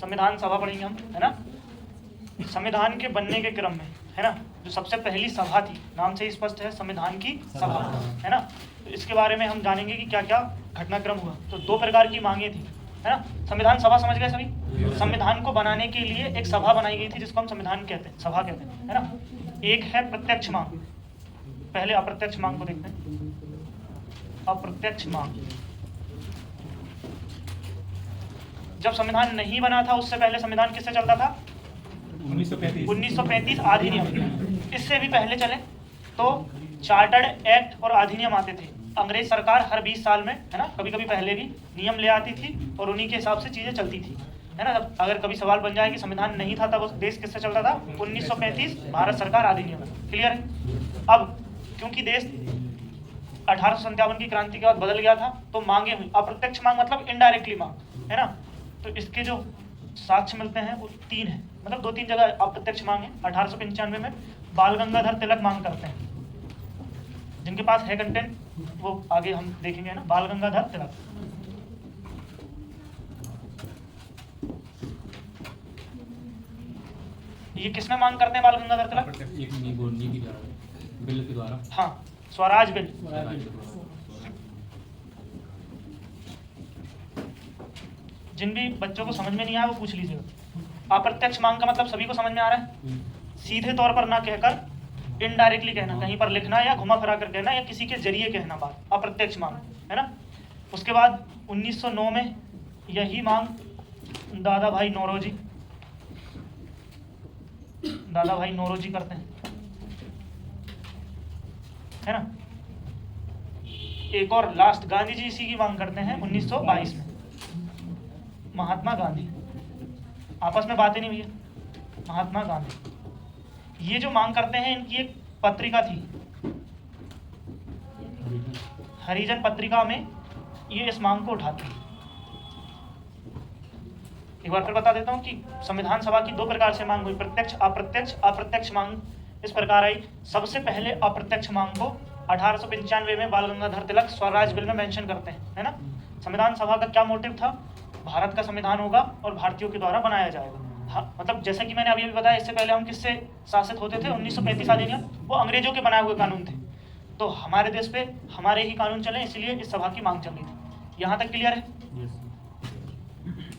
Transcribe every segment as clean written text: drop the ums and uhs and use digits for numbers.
संविधान सभा पढ़ेंगे हम, है ना। संविधान के बनने के क्रम में, है ना, जो सबसे पहली सभा थी, नाम से ही स्पष्ट है, संविधान की सभा, है ना। तो इसके बारे में हम जानेंगे कि क्या क्या घटनाक्रम हुआ। तो 2 प्रकार की मांगे थी, है ना। संविधान सभा समझ गए सभी। संविधान को बनाने के लिए एक सभा बनाई गई थी जिसको हम संविधान कहते हैं, सभा कहते हैं, है ना। एक है प्रत्यक्ष मांग, पहले अप्रत्यक्ष मांग को देखते हैं। अप्रत्यक्ष मांग, जब संविधान नहीं बना था उससे पहले संविधान किससे चलता था? 1935 अधिनियम। इससे भी पहले चले तो चार्टर्ड एक्ट और अधिनियम आते थे। अंग्रेज सरकार हर 20 साल में, है ना, कभी कभी पहले भी नियम ले आती थी और उन्हीं के हिसाब से चीजें चलती थी, है ना। अगर कभी सवाल बन जाए कि संविधान नहीं था तब उस देश किससे चलता था? 1935 भारत सरकार अधिनियम। क्लियर है। अब क्योंकि देश 1857 की क्रांति के बाद बदल गया था तो मांगे हुई। अप्रत्यक्ष मांग मतलब इनडायरेक्टली मांग, है ना। तो इसके जो साक्ष्य मिलते हैं वो 3 है, मतलब 2-3 जगह अप्रत्यक्ष मांग है। 1895 में बाल गंगाधर तिलक मांग करते हैं, जिनके पास है कंटेंट वो आगे हम देखेंगे, ना। बाल गंगाधर तिलक, ये किसमें मांग करते हैं? बाल गंगाधर तिलक बिल के द्वारा, हाँ, स्वराज बिल। जिन भी बच्चों को समझ में नहीं आया वो पूछ लीजिएगा। अप्रत्यक्ष मांग का मतलब सभी को समझ में आ रहा है? सीधे तौर पर ना कहकर इनडायरेक्टली कहना, कहीं पर लिखना या घुमा फिरा कर कहना या किसी के जरिए कहना बात, अप्रत्यक्ष मांग, है ना। उसके बाद 1909 में यही मांग दादा भाई नौरोजी करते हैं, है ना। एक और लास्ट गांधी जी इसी की मांग करते हैं 1922 में। महात्मा गांधी, आपस में बातें नहीं हुई है। महात्मा गांधी ये जो मांग करते हैं, इनकी एक पत्रिका थी, हरिजन पत्रिका में ये इस मांग को उठाते हैं। एक बार फिर बता देता हूँ कि संविधान सभा की 2 प्रकार से मांग हुई, प्रत्यक्ष अप्रत्यक्ष। अप्रत्यक्ष मांग इस प्रकार आई। सबसे पहले अप्रत्यक्ष मांग को 1895 में बाल गंगाधर तिलक स्वराज बिल में मेंशन करते हैं, है ना। संविधान सभा का क्या मोटिव था? भारत का संविधान होगा और भारतीयों के द्वारा बनाया जाएगा। हाँ, मतलब जैसे कि मैंने अभी बताया, इससे पहले हम किससे शासित होते थे? 1935 अधिनियम, वो अंग्रेजों के बनाए हुए कानून थे। तो हमारे देश पे हमारे ही कानून चले, इसलिए इस सभा की मांग चल रही थी। यहाँ तक क्लियर है?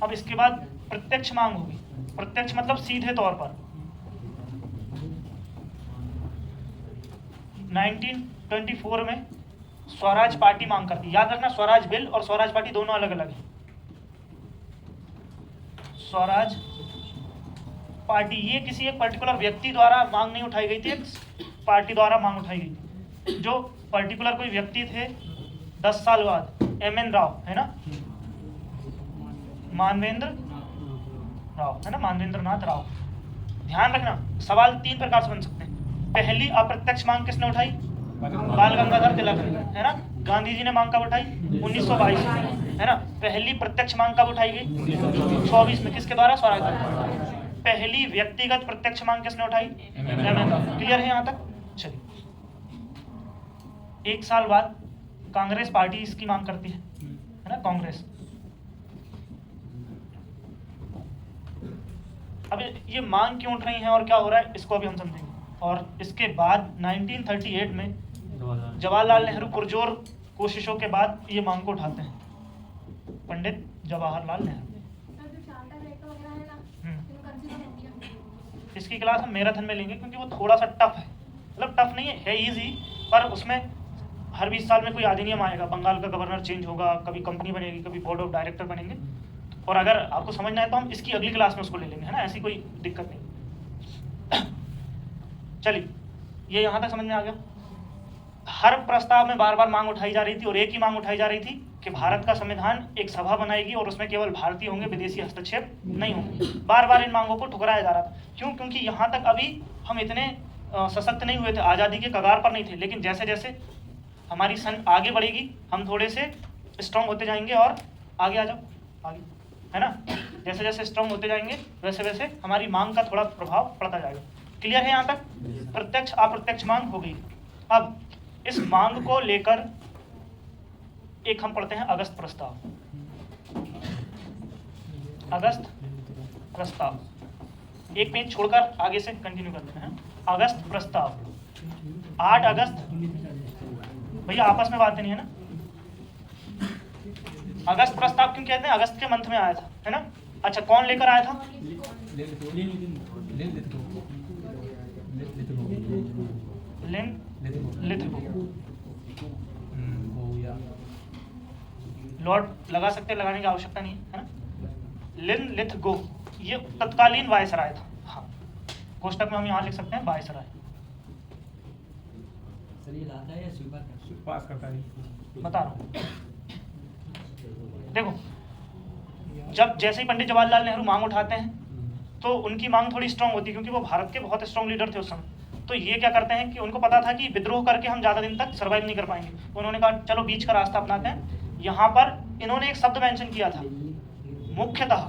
अब इसके बाद प्रत्यक्ष मांग होगी। प्रत्यक्ष मतलब सीधे तौर पर। 1924 में स्वराज पार्टी मांग करती है। याद रखना, स्वराज बिल और स्वराज पार्टी दोनों अलग अलग हैं। स्वराज पार्टी ये किसी एक पर्टिकुलर व्यक्ति द्वारा मांग नहीं उठाई गई थी, एक पार्टी द्वारा मांग उठाई गई। जो पर्टिकुलर कोई व्यक्ति थे 10 साल बाद, एम.एन. राव, है ना, मानवेंद्र राव, है ना, मानवेंद्र नाथ राव। ध्यान रखना, सवाल 3 प्रकार से बन सकते हैं। पहली अप्रत्यक्ष मांग किसने उठाई? बाल गंगाधर तिलक ने, है ना। गांधी जी ने मांग कब उठाई? 1922 में, है ना। पहली प्रत्यक्ष मांग कब उठाई गई? 1924 में, किसके द्वारा? स्वराज। पहली व्यक्तिगत प्रत्यक्ष मांग किसने उठाई? क्लियर है यहाँ तक? चलिए, 1 साल बाद कांग्रेस पार्टी इसकी मांग करती है ना, कांग्रेस। अब ये मांग क्यों उठ रही है और क्या हो रहा है, इसको अभी हम समझेंगे। और इसके बाद 1938 में जवाहरलाल नेहरू पुरजोर कोशिशों के बाद ये मांग को उठाते हैं, पंडित जवाहरलाल नेहरू। इसकी क्लास हम मैराथन में लेंगे क्योंकि वो थोड़ा सा टफ है, मतलब टफ नहीं है इजी, पर उसमें हर 20 साल में कोई अधिनियम आएगा, बंगाल का गवर्नर चेंज होगा, कभी कंपनी बनेगी, कभी बोर्ड ऑफ डायरेक्टर बनेंगे। और अगर आपको समझना है तो हम इसकी अगली क्लास में उसको ले लेंगे, है ना, ऐसी कोई दिक्कत नहीं। चलिए, ये यहाँ तक समझ में आ गया। हर प्रस्ताव में बार बार मांग उठाई जा रही थी और एक ही मांग उठाई जा रही थी कि भारत का संविधान एक सभा बनाएगी और उसमें केवल भारतीय होंगे, विदेशी हस्तक्षेप नहीं होंगे। बार बार इन मांगों को ठुकराया जा रहा था। क्यों? क्योंकि यहाँ तक अभी हम इतने सशक्त नहीं हुए थे, आज़ादी के कगार पर नहीं थे। लेकिन जैसे जैसे हमारी सन आगे बढ़ेगी, हम थोड़े से स्ट्रॉन्ग होते जाएंगे। और आगे आ जाओ, आगे, है ना। जैसे जैसे स्ट्रॉन्ग होते जाएंगे वैसे वैसे हमारी मांग का थोड़ा प्रभाव पड़ता जाएगा। क्लियर है यहाँ तक? प्रत्यक्ष अप्रत्यक्ष मांग हो गई। अब इस मांग को लेकर एक हम पढ़ते हैं अगस्त प्रस्ताव। अगस्त प्रस्ताव, एक पेज छोड़कर आगे से कंटिन्यू करते हैं। अगस्त प्रस्ताव, 8 अगस्त, भैया आपस में बातें नहीं है ना। अगस्त प्रस्ताव क्यों कहते हैं? अगस्त के मंथ में आया था, है ना। अच्छा, कौन लेकर आया था? लिन लिथगो, लॉर्ड लगा सकते हैं, लगाने की आवश्यकता नहीं है ना। लिन लिथगो ये तत्कालीन वायसराय था। हाँ, कोष्टक में हम यहाँ लिख सकते हैं वायसराय। बता रहा हूँ, देखो जब जैसे ही पंडित जवाहरलाल नेहरू मांग उठाते हैं तो उनकी मांग थोड़ी स्ट्रांग होती है, क्योंकि वो भारत के बहुत स्ट्रांग लीडर थे उस समय। तो ये क्या करते हैं कि उनको पता था कि विद्रोह करके हम ज़्यादा दिन तक सर्वाइव नहीं कर पाएंगे। उन्होंने कहा चलो बीच का रास्ता अपनाते हैं। यहाँ पर इन्होंने एक शब्द मेंशन किया था, मुख्यतः,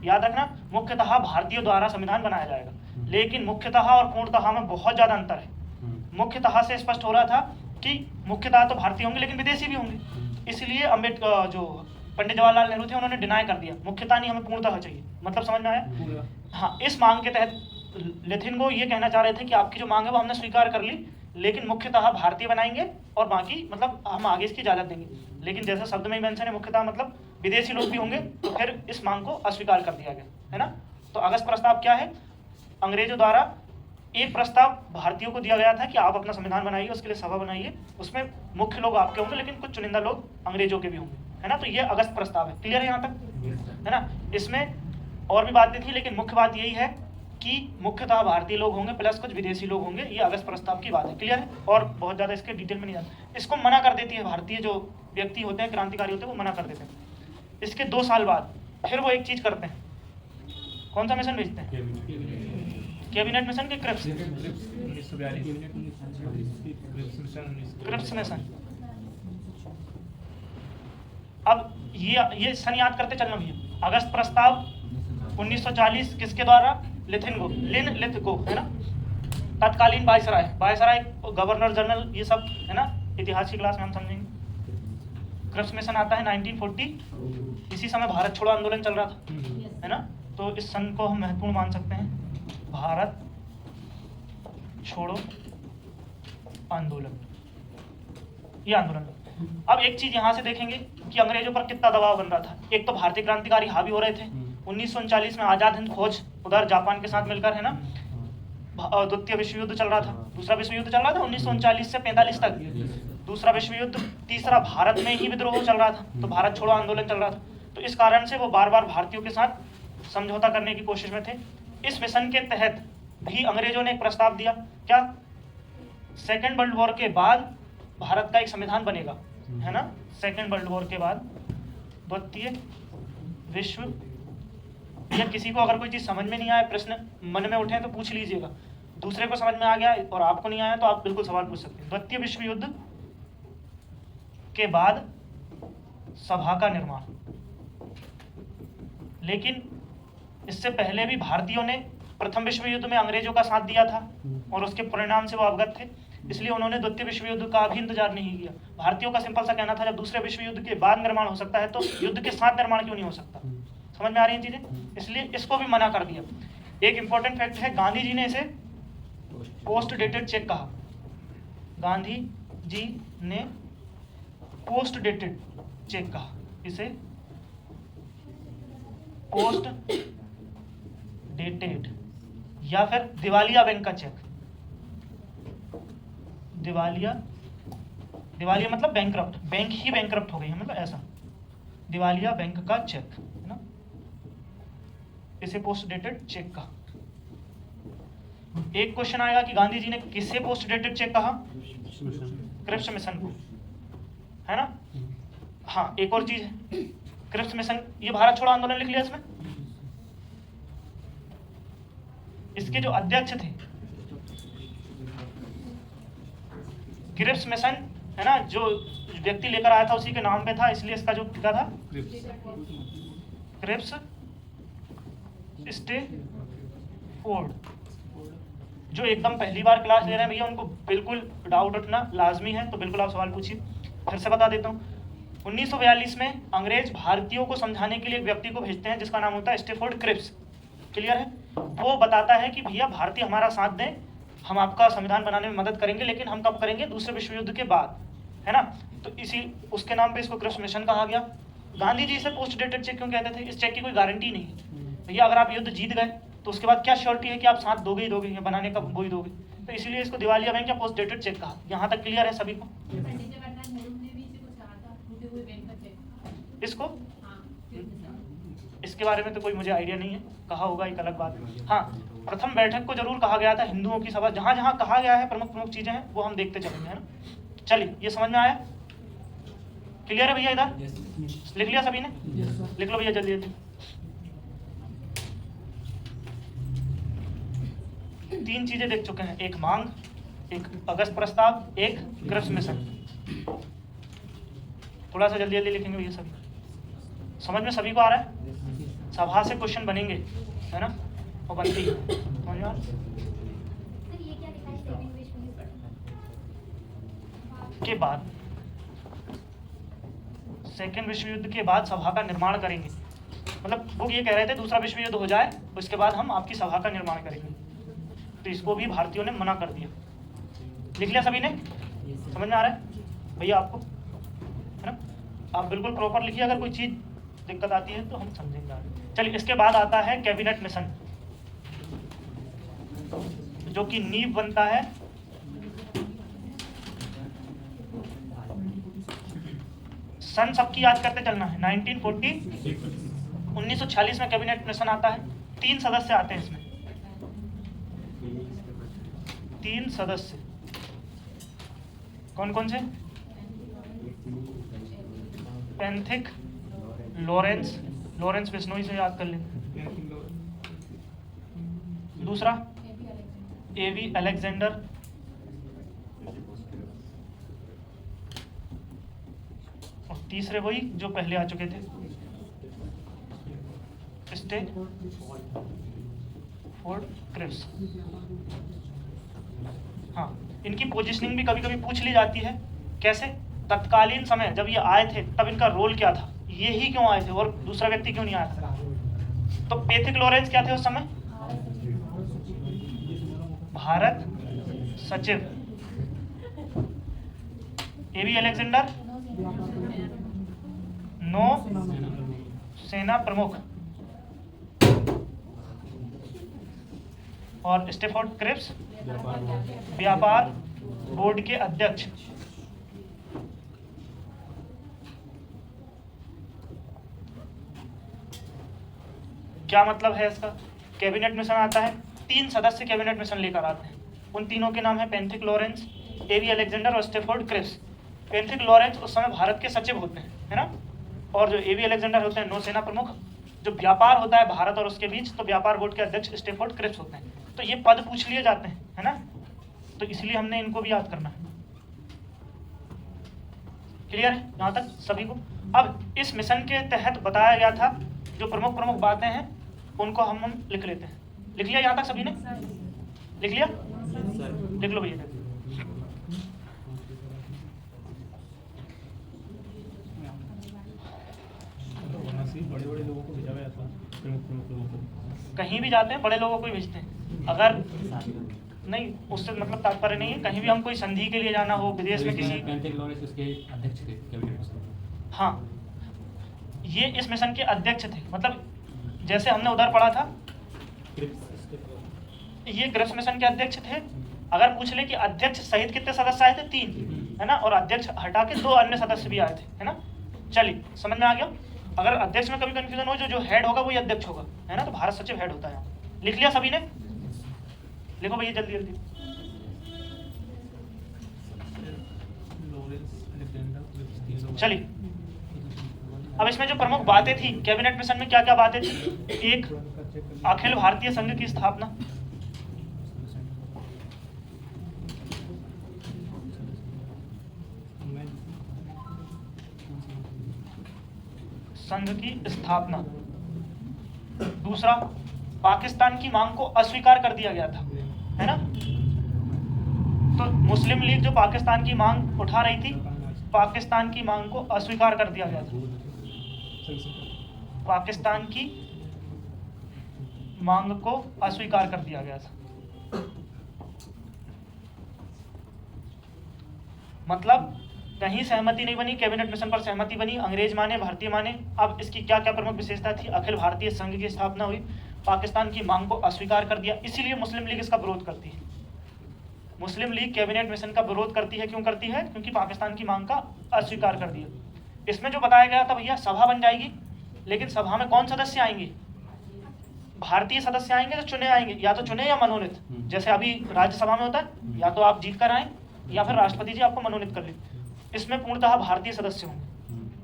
याद रखना, मुख्यतः भारतीयों द्वारा संविधान बनाया जाएगा। लेकिन मुख्यतः और पूर्णतः में बहुत ज़्यादा अंतर है। मुख्यतः से स्पष्ट हो रहा था कि मुख्यतः तो भारतीय होंगे लेकिन विदेशी भी होंगे, इसलिए अम्बेडकर जो पंडित जवाहरलाल नेहरू थे उन्होंने डिनाई कर दिया, मुख्यतः नहीं, हमें पूर्णतः चाहिए। मतलब समझ में आया? हाँ, इस मांग के तहत लिथिगो ये कहना चाह रहे थे कि आपकी जो मांग है वो हमने स्वीकार कर ली, लेकिन मुख्यतः भारतीय बनाएंगे और बाकी मतलब हम आगे इसकी इजाज़त देंगे। लेकिन जैसे शब्द में ही मेंशन है मुख्यतः मतलब विदेशी लोग भी होंगे, तो फिर इस मांग को अस्वीकार कर दिया गया, है ना। तो अगस्त प्रस्ताव क्या है? अंग्रेजों द्वारा एक प्रस्ताव भारतीयों को दिया गया था कि आप अपना संविधान बनाइए, उसके लिए सभा बनाइए, उसमें मुख्य लोग आपके होंगे लेकिन कुछ चुनिंदा लोग अंग्रेजों के भी होंगे, है ना। तो ये अगस्त प्रस्ताव है। क्लियर है यहाँ तक, है ना। इसमें और भी बातें थी लेकिन मुख्य बात यही है कि मुख्यतः भारतीय लोग होंगे प्लस कुछ विदेशी लोग होंगे। ये अगस्त प्रस्ताव की बात है। क्लियर है, और बहुत ज़्यादा इसके डिटेल में नहीं जाता। इसको मना कर देती है भारतीय जो व्यक्ति होते हैं, क्रांतिकारी होते हैं, वो मना कर देते हैं। इसके 2 साल बाद फिर वो एक चीज़ करते हैं। कौन सा मिशन भेजते हैं? कैबिनेट मिशन के क्रिप्स मिशन। अब ये सन याद करते चलना भैया। अगस्त प्रस्ताव 1940 किसके द्वारा? लिन लिथगो, है ना। तत्कालीन वायसराय गवर्नर जनरल, ये सब है ना, इतिहास की क्लास में हम समझेंगे। क्रिप्स मिशन आता है 1940, इसी समय भारत छोड़ो आंदोलन चल रहा था, है ना। तो इस सन को हम महत्वपूर्ण मान सकते हैं, भारत छोड़ो आंदोलन, ये आंदोलन। अब एक चीज यहाँ से देखेंगे कि अंग्रेजों पर कितना दबाव बन रहा था। एक तो भारतीय क्रांतिकारी हावी हो रहे थे। 1939 में आज़ाद हिंद फौज उधर जापान के साथ मिलकर, है ना, द्वितीय विश्व युद्ध चल रहा था, दूसरा विश्व युद्ध चल रहा था 1939 से 45 तक, दूसरा विश्व युद्ध, तीसरा भारत में ही विद्रोह चल रहा था, तो भारत छोड़ो आंदोलन चल रहा था। तो इस कारण से वो बार बार भारतीयों के साथ समझौता करने की कोशिश में थे। इस मिशन के तहत भी अंग्रेजों ने एक प्रस्ताव दिया, क्या? सेकेंड वर्ल्ड वॉर के बाद भारत का एक संविधान बनेगा, है ना। सेकेंड वर्ल्ड वॉर के बाद द्वितीय विश्व, या किसी को अगर कोई चीज़ समझ में नहीं आए, प्रश्न मन में उठे तो पूछ लीजिएगा। दूसरे को समझ में आ गया और आपको नहीं आया तो आप बिल्कुल सवाल पूछ सकते हैं। द्वितीय विश्व युद्ध के बाद सभा का निर्माण। लेकिन इससे पहले भी भारतीयों ने प्रथम विश्व युद्ध में अंग्रेजों का साथ दिया था और उसके परिणाम से वो अवगत थे, इसलिए उन्होंने द्वितीय विश्व युद्ध का भी इंतजार नहीं किया। भारतीयों का सिंपल सा कहना था, जब दूसरे विश्व युद्ध के बाद निर्माण हो सकता है तो युद्ध के साथ निर्माण क्यों नहीं हो सकता। समझ में आ रही हैं चीजें? इसलिए इसको भी मना कर दिया। एक इंपॉर्टेंट फैक्ट है, गांधी जी ने इसे पोस्ट डेटेड चेक कहा। गांधी जी ने पोस्ट डेटेड चेक कहा, इसे पोस्ट डेटेड या फिर दिवालिया बैंक का चेक। दिवालिया मतलब बैंकरप्ट, बैंक ही बैंकरप्ट हो गई है, मतलब ऐसा दिवालिया बैंक का चेक, है ना, इसे पोस्ट डेटेड चेक कहा। एक क्वेश्चन आएगा कि गांधी जी ने किसे पोस्ट डेटेड चेक कहा? क्रिप्स मिशन को, है ना। हाँ, एक और चीज है, क्रिप्स मिशन, ये भारत छोड़ो आंदोलन लिख लिया इसमें। इसके जो अध्यक्ष थे, क्रिप्स मिशन, है ना, जो व्यक्ति लेकर आया था उसी के नाम पे था, इसलिए इसका जो लिखा था क्रिप्स स्टेफोर्ड। जो एकदम पहली बार क्लास ले रहे हैं भैया, उनको बिल्कुल डाउट उठना लाजमी है, तो बिल्कुल आप सवाल पूछिए। फिर से बता देता हूँ, 1942 में अंग्रेज भारतीयों को समझाने के लिए एक व्यक्ति को भेजते हैं जिसका नाम होता है स्टेफोर्ड क्रिप्स। क्लियर है? वो बताता है कि भैया भारतीय हमारा साथ दें, हम आपका संविधान बनाने में मदद करेंगे, लेकिन हम कब करेंगे? दूसरे विश्व युद्ध के बाद, है ना? तो इसी उसके नाम पे इसको क्रिप्स मिशन कहा गया। गांधी जी इसे पोस्ट डेटेड चेक क्यों कहते थे? इस चेक की कोई गारंटी नहीं है भैया। अगर आप युद्ध जीत गए तो उसके बाद क्या श्योरिटी है कि आप साथ दोगे ही दोगे, या बनाने का वो ही दोगे? तो इसीलिए इसको दिवालिया बैंक या पोस्ट डेटेड चेक कहा। यहाँ तक क्लियर है सभी को? इसको इसके बारे में तो कोई मुझे आइडिया नहीं है, कहा होगा एक अलग बात है। हाँ, प्रथम बैठक को जरूर कहा गया था, हिंदुओं की सभा। जहाँ जहाँ कहा गया है प्रमुख प्रमुख चीजें हैं वो हम देखते चलेंगे, है ना? चलिए, ये समझ में आया? क्लियर है भैया? इधर लिख लिया सभी ने? लिख लो भैया जल्दी जल्दी। 3 चीजें देख चुके हैं, एक मांग, एक अगस्त प्रस्ताव, एक क्रिप्स मिशन। थोड़ा सा जल्दी जल्दी लिखेंगे भैया सभी। समझ में सभी को आ रहा है? सभा से क्वेश्चन बनेंगे, है ना? और बनती है, समझ में आ रहा है? के बाद सेकेंड विश्व युद्ध के बाद सभा का निर्माण करेंगे। मतलब वो ये कह रहे थे दूसरा विश्व युद्ध हो जाए, उसके बाद हम आपकी सभा का निर्माण करेंगे। तो इसको भी भारतीयों ने मना कर दिया। लिख लिया सभी ने? समझ में आ रहा है भैया आपको, है ना? आप बिल्कुल प्रॉपर लिखिए, अगर कोई चीज दिक्कत आती है तो हम समझेंगे आगे। चलिए, इसके बाद आता है कैबिनेट मिशन, जो कि नींव बनता है सन सबकी याद करते चलना है 1946 में कैबिनेट मिशन आता है। 3 सदस्य आते हैं इसमें, 3 सदस्य। कौन कौन से? पेंथिक, लॉरेंस बिश्नोई से याद कर लेंगे। दूसरा एवी अलेक्जेंडर, और तीसरे वही जो पहले आ चुके थे, स्टेफोर्ड क्रिप्स। हाँ, इनकी पोजीशनिंग भी कभी कभी पूछ ली जाती है। कैसे? तत्कालीन समय जब ये आए थे तब इनका रोल क्या था, ये ही क्यों आए थे और दूसरा व्यक्ति क्यों नहीं आया था? तो पेथिक लॉरेंस क्या थे उस समय? भारत सचिव। एवी अलेक्जेंडर नौ सेना प्रमुख, और स्टेफोर्ड क्रिप्स व्यापार बोर्ड के अध्यक्ष। क्या मतलब है इसका? कैबिनेट मिशन आता है, 3 सदस्य कैबिनेट मिशन लेकर आते हैं। उन तीनों के नाम है पेंथिक लॉरेंस, एवी अलेक्जेंडर और स्टेफोर्ड क्रिप्स। पेंथिक लॉरेंस उस समय भारत के सचिव होते हैं, है ना? और जो एवी अलेक्जेंडर होते हैं नौसेना प्रमुख। जो व्यापार होता है भारत और उसके बीच, तो व्यापार बोर्ड के अध्यक्ष स्टेफोर्ड क्रिप्स होते हैं। तो ये पद पूछ लिए जाते हैं, है ना? तो इसलिए हमने इनको भी याद करना है। क्लियर है यहाँ तक सभी को? अब इस मिशन के तहत बताया गया था जो प्रमुख प्रमुख बातें हैं उनको हम लिख लेते हैं। लिख लिया यहाँ तक सभी ने? लिख लिया? लिख लो भैया। बड़े लोगों को भेजा गया था, प्रमुख लोगों को। कहीं भी जाते हैं बड़े लोगों को ही भेजते हैं। अगर नहीं, उससे मतलब तात्पर्य नहीं है, कहीं भी हम कोई संधि के लिए जाना हो विदेश में किसी। उसके अध्यक्ष थे कैबिनेट मिशन। हाँ, ये इस मिशन के अध्यक्ष थे। मतलब जैसे हमने उधर पढ़ा था, ये क्रिप्स मिशन के अध्यक्ष थे। अगर पूछ ले कि अध्यक्ष सहित कितने सदस्य आए थे? 3, है ना? और अध्यक्ष हटा के 2 अन्य सदस्य भी आए थे, है ना? चलिए, समझ में आ गया? अगर अध्यक्ष में कभी कंफ्यूजन हो, जो हेड होगा वही अध्यक्ष होगा, है ना? तो भारत सचिव हेड होता है। लिख लिया सभी ने? लिखो भैया जल्दी जल्दी। चलिए, अब इसमें जो प्रमुख बातें थी कैबिनेट मिशन में, क्या क्या बातें थी? एक, अखिल भारतीय संघ की स्थापना। संघ की स्थापना। दूसरा, पाकिस्तान की मांग को अस्वीकार कर दिया गया था, है ना? तो मुस्लिम लीग जो पाकिस्तान की मांग उठा रही थी, पाकिस्तान की मांग को अस्वीकार कर दिया गया था। पाकिस्तान की मांग को अस्वीकार कर दिया गया था। मतलब कहीं सहमति नहीं बनी, कैबिनेट मिशन पर सहमति बनी, अंग्रेज माने भारतीय माने। अब इसकी क्या क्या प्रमुख विशेषता थी? अखिल भारतीय संघ की स्थापना हुई, पाकिस्तान की मांग को अस्वीकार कर दिया, इसीलिए मुस्लिम लीग इसका विरोध करती है। मुस्लिम लीग कैबिनेट मिशन का विरोध करती है। क्यों करती है? क्योंकि पाकिस्तान की मांग का अस्वीकार कर दिया। इसमें जो बताया गया था भैया, सभा बन जाएगी, लेकिन सभा में कौन सदस्य आएंगे? भारतीय सदस्य आएंगे, जो चुने आएंगे, या तो चुने या मनोनीत। जैसे अभी राज्यसभा में होता है, या तो आप जीत कर आए या फिर राष्ट्रपति जी आपको मनोनीत कर ले। इसमें पूर्णतः भारतीय सदस्य होंगे,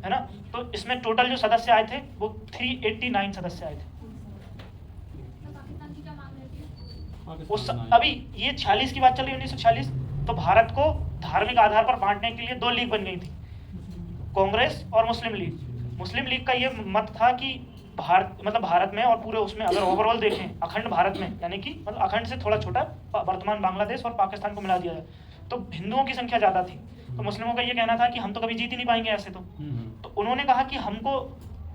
है ना। तो इसमें टोटल जो सदस्य आए थे वो 389 सदस्य आए थे। उस अभी ये 46 की बात चल रही है, 1946। तो भारत को धार्मिक आधार पर बांटने के लिए दो लीग बन गई थी, कांग्रेस और मुस्लिम लीग। मुस्लिम लीग का ये मत था कि भारत में और पूरे उसमें अगर ओवरऑल देखें, अखंड भारत में, यानी कि मतलब अखंड से थोड़ा छोटा वर्तमान बांग्लादेश और पाकिस्तान को मिला दिया जाए, तो हिंदुओं की संख्या ज़्यादा थी। तो मुस्लिमों का ये कहना था कि हम तो कभी जीत ही नहीं पाएंगे ऐसे। तो उन्होंने कहा कि हमको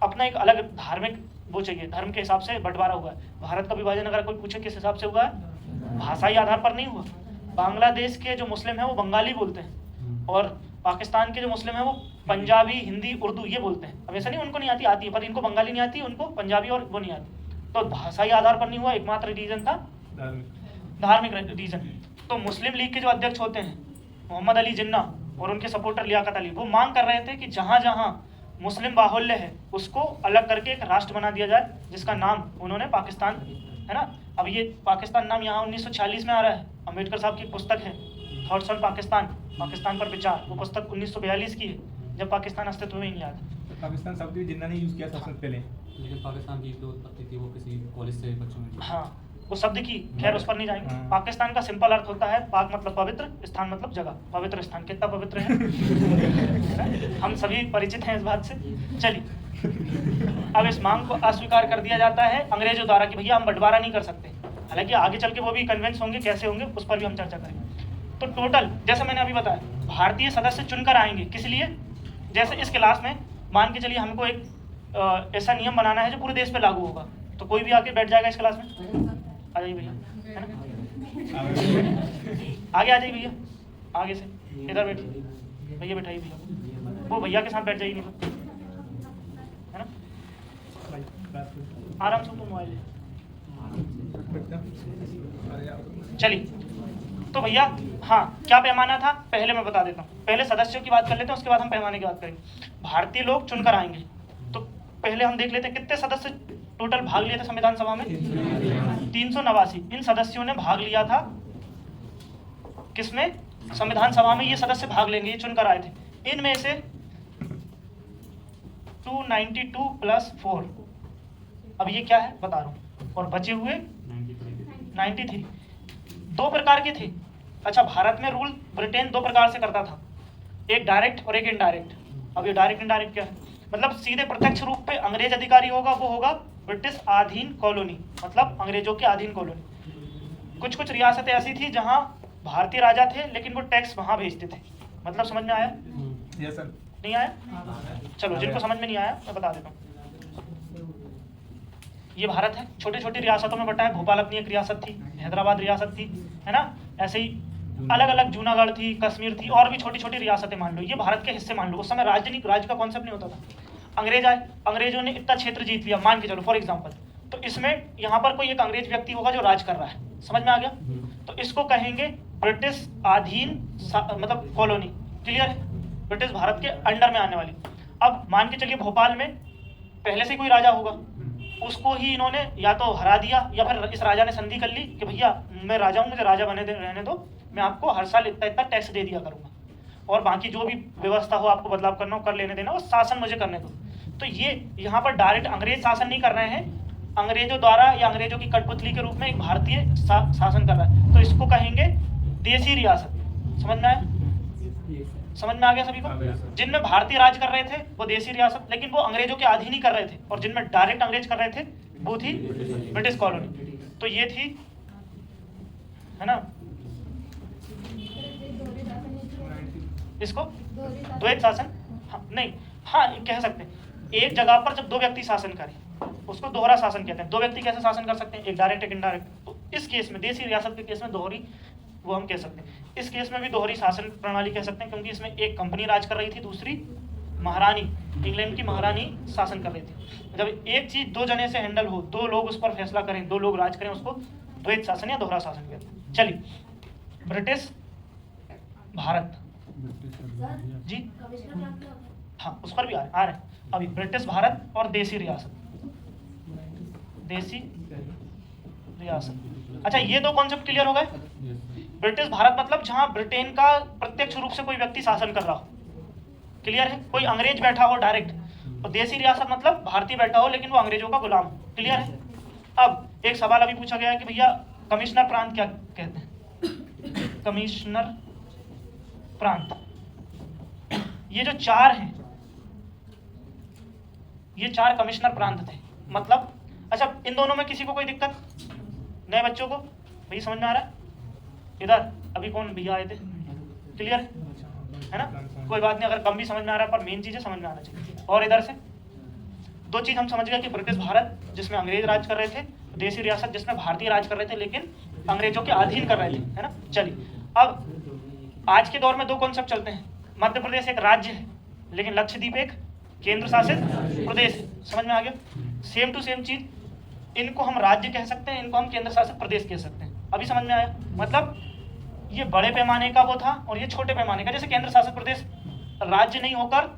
अपना एक अलग धार्मिक वो चाहिए, धर्म के हिसाब से बंटवारा हुआ है। भारत का विभाजन अगर कोई पूछे किस हिसाब से हुआ है, भाषाई आधार पर नहीं हुआ। बांग्लादेश के जो मुस्लिम हैं वो बंगाली बोलते हैं, और पाकिस्तान के जो मुस्लिम हैं वो पंजाबी, हिंदी, उर्दू ये बोलते हैं। अब ऐसा नहीं उनको नहीं आती है, पर इनको बंगाली नहीं आती, उनको पंजाबी और वो नहीं आती। तो भाषाई आधार पर नहीं हुआ, एकमात्र रीजन था धार्मिक रीजन। तो मुस्लिम लीग के जो अध्यक्ष होते हैं मोहम्मद अली जिन्ना और उनके सपोर्टर लियाकत अली, वो मांग कर रहे थे कि जहाँ जहाँ मुस्लिम बाहुल्य है उसको अलग करके एक राष्ट्र बना दिया जाए, जिसका नाम उन्होंने पाकिस्तान, है ना। अब ये पाकिस्तान नाम यहाँ 1946 में आ रहा है। अम्बेडकर साहब की पुस्तक है थॉट्स ऑन पाकिस्तान, पाकिस्तान पर विचार। वो पुस्तक 1942 की है, जब पाकिस्तान अस्तित्व में ही नहीं आया था। पाकिस्तान शब्द भी जिन्ना ने यूज़ किया सबसे पहले, लेकिन पाकिस्तान की जो उत्पत्ति थी वो किसी कॉलेज से बच्चों में। हाँ, वो शब्द की खैर उस पर नहीं जाएंगे। पाकिस्तान का सिंपल अर्थ होता है, पाक मतलब पवित्र, स्थान मतलब जगह। पवित्र स्थान कितना पवित्र है हम सभी परिचित हैं इस बात से। चलिए, अब इस मांग को अस्वीकार कर दिया जाता है अंग्रेजों द्वारा कि भैया हम बंटवारा नहीं कर सकते। हालांकि आगे चल के वो भी कन्विंस होंगे, कैसे होंगे उस पर भी हम चर्चा करेंगे। तो टोटल जैसे मैंने अभी बताया, भारतीय सदस्य चुनकर आएंगे। किस लिए? जैसे इस क्लास में मान के चलिए हमको एक ऐसा नियम बनाना है जो पूरे देश पे लागू होगा, तो कोई भी आके बैठ जाएगा इस क्लास में। आ जाइए भैया, है ना, आगे आ जाइए भैया, आगे से इधर बैठिए भैया, बैठाइए भैया, वो भैया के साथ बैठ जाइए, नहीं तो, है ना, आराम से। तो मोबाइल है। चलिए, तो भैया हाँ, क्या पैमाना था पहले मैं बता देता हूँ। पहले सदस्यों की बात कर लेते हैं, उसके बाद हम पैमाने की बात करेंगे। भारतीय लोग चुनकर आएंगे, तो पहले हम देख लेते हैं कितने सदस्य टोटल भाग लिए थे संविधान सभा में। 389। इन सदस्यों ने भाग लिया था किसमें? संविधान सभा में। ये सदस्य भाग लेंगे, ये चुनकर आए थे। इनमें से 292 + 4, अब ये क्या है बता रहा हूँ, और बचे हुए 93। दो प्रकार के थे। अच्छा, भारत में रूल ब्रिटेन दो प्रकार से करता था, एक डायरेक्ट और एक इनडायरेक्ट। अब ये डायरेक्ट इनडायरेक्ट क्या है? मतलब सीधे प्रत्यक्ष रूप पे अंग्रेज अधिकारी होगा, वो होगा ब्रिटिश अधीन कॉलोनी, मतलब अंग्रेजों के अधीन कॉलोनी। कुछ कुछ रियासतें ऐसी थी जहां भारतीय राजा थे, लेकिन वो टैक्स वहां भेजते थे। मतलब समझ में आया? Yes sir. नहीं आया? चलो, जिनको समझ में नहीं आया मैं बता देता हूँ। ये भारत है, छोटी छोटी रियासतों में बटा है। भोपाल अपनी एक रियासत थी, हैदराबाद रियासत थी, है ना। ऐसे ही अलग अलग जूनागढ़ थी, कश्मीर थी, और भी छोटी छोटी रियासतें मान लो, ये भारत के हिस्से मान लो। उस समय राज्य का कॉन्सेप्ट नहीं होता था। अंग्रेज आए, अंग्रेजों ने इतना क्षेत्र जीत लिया, मान के चलो फॉर एग्जाम्पल। तो इसमें यहाँ पर कोई एक अंग्रेज व्यक्ति होगा जो राज कर रहा है, समझ में आ गया? तो इसको कहेंगे ब्रिटिश अधीन मतलब कॉलोनी। क्लियर है? ब्रिटिश भारत के अंडर में आने वाली। अब मान के चलिए भोपाल में पहले से कोई राजा होगा, उसको ही इन्होंने या तो हरा दिया, या फिर इस राजा ने संधि कर ली कि भैया मैं राजा हूँ, मुझे राजा रहने दो, मैं आपको हर साल इतना इतना टैक्स दे दिया करूँगा, और बाकी जो भी व्यवस्था हो आपको बदलाव करना हो कर लेने देना, वो शासन मुझे करने दो। तो ये यहाँ पर डायरेक्ट अंग्रेज शासन नहीं कर रहे हैं, अंग्रेजों द्वारा या अंग्रेजों की कठपुतली के रूप में एक भारतीय शासन कर रहा है। तो इसको कहेंगे देसी रियासत। समझ में आया? समझ में आ गया सभी को? जिनमें भारतीय राज कर रहे थे वो देसी रियासत, लेकिन वो अंग्रेजों के अधीन ही कर रहे थे, और जिनमें डायरेक्ट अंग्रेज कर रहे थे वो थी ब्रिटिश कॉलोनी। तो ये थी, है ना, इसको द्वैत शासन। हाँ, नहीं, हाँ कह सकते हैं। एक जगह पर जब दो व्यक्ति शासन करें, उसको दोहरा शासन कहते हैं। दो व्यक्ति कैसे शासन कर सकते हैं, एक डायरेक्ट एक इनडायरेक्ट। तो इस केस में देसी रियासत के केस में दोहरी वो हम कह सकते हैं। इस केस में भी दोहरी शासन प्रणाली कह सकते हैं, क्योंकि इसमें एक कंपनी राज कर रही थी, दूसरी महारानी, इंग्लैंड की महारानी शासन कर रही थी। जब एक चीज दो जने से हैंडल हो, दो लोग उस पर फैसला करें, दो लोग राज करें, उसको द्वैत शासन या दोहरा शासन कहते हैं। चलिए, ब्रिटिश भारत जी, हाँ उस पर भी आ रहे हैं अभी। ब्रिटिश भारत और देसी रियासत, देसी रियासत। अच्छा, ये दो कॉन्सेप्ट क्लियर हो गए। ब्रिटिश भारत मतलब जहां ब्रिटेन का प्रत्यक्ष रूप से कोई व्यक्ति शासन कर रहा हो, क्लियर है, कोई अंग्रेज बैठा हो डायरेक्ट। और देसी रियासत मतलब भारतीय बैठा हो लेकिन वो अंग्रेजों का गुलाम हो, क्लियर है। अब एक सवाल अभी पूछा गया है कि भैया कमिश्नर प्रांत क्या कहते हैं, कमिश्नर प्रांत। ये जो चार हैं, ये चार कमिश्नर प्रांत थे। मतलब अच्छा, इन दोनों में किसी को कोई दिक्कत, नए बच्चों को भैया समझ में आ रहा है? इधर अभी कौन भैया आए थे, क्लियर है ना, कोई बात नहीं, अगर कम भी समझ में आ रहा है पर मेन चीजें समझ में आना चाहिए। और इधर से दो चीज हम समझ गए कि ब्रिटिश भारत जिसमें अंग्रेज राज कर रहे थे, देसी रियासत जिसमें भारतीय राज कर रहे थे लेकिन अंग्रेजों के अधीन कर रहे थे, है ना। चलिए, अब आज के दौर में दो कॉन्सेप्ट चलते हैं। मध्य प्रदेश एक राज्य है लेकिन लक्षद्वीप एक केंद्र शासित प्रदेश है। समझ में आ गया? सेम टू सेम चीज, इनको हम राज्य कह सकते हैं, इनको हम केंद्र शासित प्रदेश कह सकते हैं। अभी समझ में आया? मतलब ये बड़े पैमाने का वो था और ये छोटे पैमाने का। जैसे केंद्र शासित प्रदेश राज्य नहीं होकर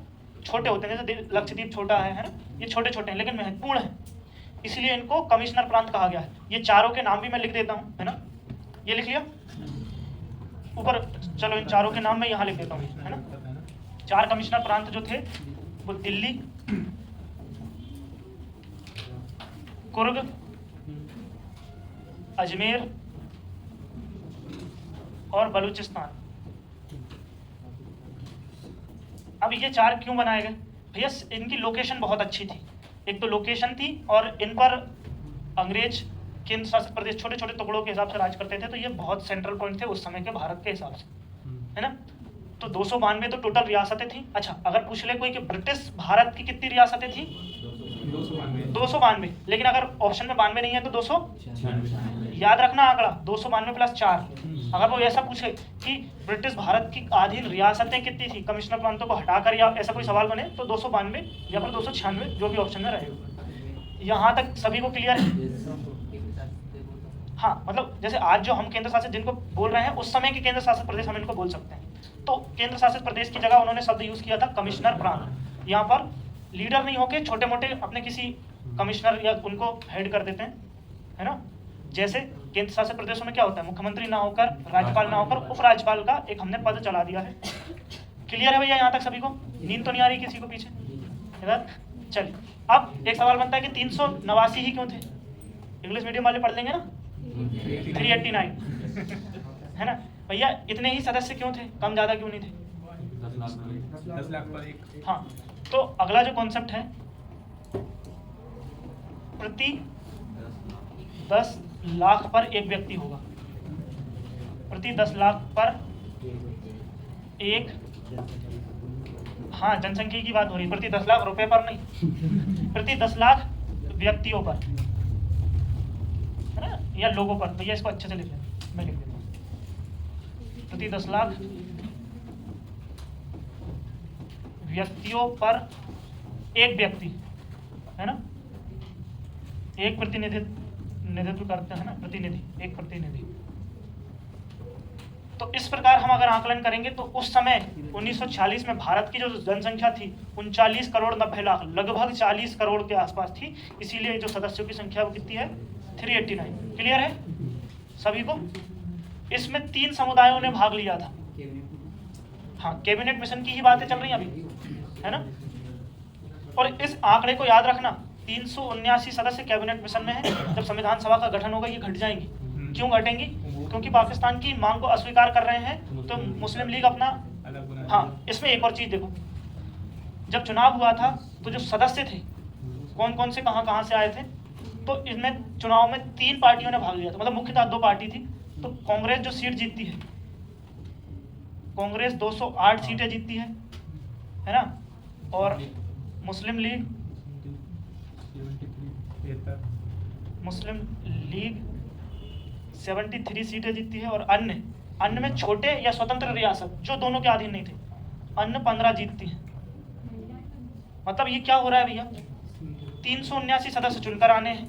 छोटे होते हैं, जैसे लक्षद्वीप छोटा है ना, ये छोटे छोटे हैं लेकिन महत्वपूर्ण है, इसलिए इनको कमिश्नर प्रांत कहा गया है। ये चारों के नाम भी मैं लिख देता हूँ, है ना, ये लिख लिया ऊपर। चलो, इन चारों के नाम मैं यहाँ लिख देता हूँ, है ना। चार कमिश्नर प्रांत जो थे वो दिल्ली, कुर्ग, अजमेर और बलूचिस्तान। अब ये चार क्यों बनाए गए भैया? इनकी लोकेशन बहुत अच्छी थी। एक तो लोकेशन थी और इन पर अंग्रेज केंद्र शासित प्रदेश छोटे छोटे टुकड़ों के हिसाब से राज करते थे, तो ये बहुत सेंट्रल पॉइंट थे उस समय के भारत के हिसाब से, है ना। तो 292 तो टोटल रियासतें थी। अच्छा, अगर पूछ ले कोई कि ब्रिटिश भारत की कितनी रियासतें थी? 292। लेकिन अगर ऑप्शन में 92 नहीं है तो 200, याद रखना आंकड़ा 292 प्लस 4। अगर वो ऐसा पूछे कि ब्रिटिश भारत की अधीन रियासतें कितनी थी कमिश्नर प्रांतों को हटाकर, या ऐसा कोई सवाल बने, तो 292 या फिर 296, जो भी ऑप्शन में रहेगा। यहाँ तक सभी को क्लियर है? हाँ, मतलब जैसे आज जो हम केंद्र शासित जिनको बोल रहे हैं, उस समय के केंद्र शासित प्रदेश हम इनको बोल सकते हैं। तो केंद्र शासित प्रदेश की जगह उन्होंने शब्द यूज किया था कमिश्नर प्रांत। यहाँ पर लीडर नहीं होके छोटे मोटे अपने किसी कमिश्नर या उनको हेड कर देते हैं, है ना। जैसे केंद्र शासित प्रदेशों में क्या होता है, मुख्यमंत्री ना होकर, राज्यपाल ना होकर, उपराज्यपाल का एक हमने पद चला दिया है। क्लियर है भैया यहाँ तक सभी को? नींद तो नहीं आ रही किसी को पीछे? इधर चलिए, अब एक सवाल बनता है कि 389 ही क्यों थे? इंग्लिश मीडियम वाले पढ़ लेंगे ना, 389 है ना भैया। इतने ही सदस्य क्यों थे, कम ज्यादा क्यों नहीं थे? 10 लाख पर एक। हाँ, तो अगला जो कॉन्सेप्ट है, प्रति 10 लाख पर एक व्यक्ति होगा। प्रति 10 लाख पर एक, हाँ जनसंख्या की बात हो रही है, प्रति 10 लाख रुपए पर नहीं, प्रति 10 लाख व्यक्तियों पर, है ना, या लोगों पर। भैया इसको अच्छे से लिख लें, मैं लिख देता हूँ। प्रति 10 लाख व्यक्तियों पर एक व्यक्ति, है ना, एक प्रतिनिधित्व करते हैं ना, प्रतिनिधि, एक प्रतिनिधि। तो इस प्रकार हम अगर आकलन करेंगे तो उस समय 1940 में भारत की जो जनसंख्या थी 39 करोड़ 90 लाख, लगभग 40 करोड़ के आसपास थी। इसीलिए जो सदस्यों की संख्या वो कितनी है? 389। क्लियर है सभी को? इसमें 3 समुदायों ने भाग लिया था। हाँ, कैबिनेट मिशन की ही बातें चल रही हैं अभी, है ना। और इस आंकड़े को याद रखना, 379 सदस्य कैबिनेट मिशन में है। जब संविधान सभा का गठन होगा ये घट जाएंगी। क्यों घटेंगी? क्योंकि पाकिस्तान की मांग को अस्वीकार कर रहे हैं, तो मुस्लिम लीग अपना, हाँ, इसमें एक और चीज देखो, जब चुनाव हुआ था तो जो सदस्य थे कौन कौन से कहां से आए थे, तो इनमें चुनाव में 3 पार्टियों ने भाग लिया था। मतलब मुख्यतः 2 पार्टी थी। तो कांग्रेस जो सीट जीतती है, कांग्रेस 208 सीटें जीतती है ना, और मुस्लिम लीग मुस्लिम लीग 73 सीटें जीतती है और अन्य में छोटे या स्वतंत्र रियासत जो दोनों के अधीन नहीं थे, अन्य 15 जीतती हैं। मतलब ये क्या हो रहा है भैया, 379 सदस्य चुनकर आने हैं।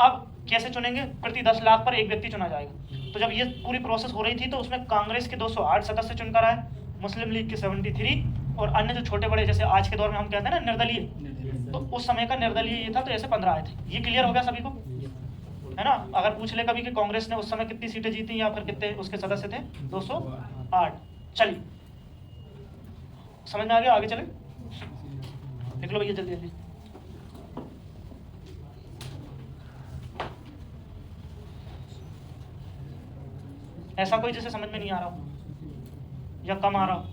अब कैसे चुनेंगे? प्रति 10 लाख पर एक व्यक्ति चुना जाएगा। तो जब ये पूरी प्रोसेस हो रही थी तो उसमें कांग्रेस के 208 सदस्य चुनकर आए, मुस्लिम लीग के 73 और अन्य जो छोटे बड़े, जैसे आज के दौर में हम कहते हैं ना निर्दलीय, तो उस समय का निर्दलीय ये था, तो ऐसे 15 आए थे। ये क्लियर हो गया सभी को, है ना? अगर पूछ ले कभी कि कांग्रेस ने उस समय कितनी सीटें जीती या फिर कितने उसके सदस्य थे, 208। चलिए समझ में आ गया, आगे चले देख लो भैया जल्दी जल्दी। ऐसा कोई जिसे समझ में नहीं आ रहा हो या कम आ रहा हो?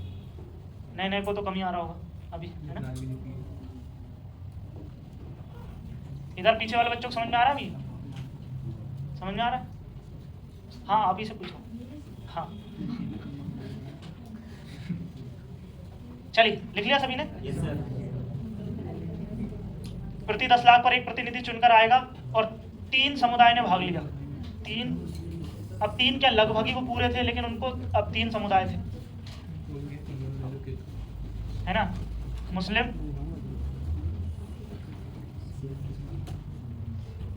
नए को तो कम ही आ रहा होगा अभी, है ना? इधर पीछे वाले बच्चों को समझ में आ रहा है अभी? समझ में आ रहा है? हाँ आप ही से पूछो। हाँ चलिए लिख लिया सभी ने? प्रति 10 लाख पर एक प्रतिनिधि चुनकर आएगा और 3 समुदाय ने भाग लिया। 3 क्या लगभग ही वो पूरे थे, लेकिन उनको अब 3 समुदाय थे, है ना? मुस्लिम,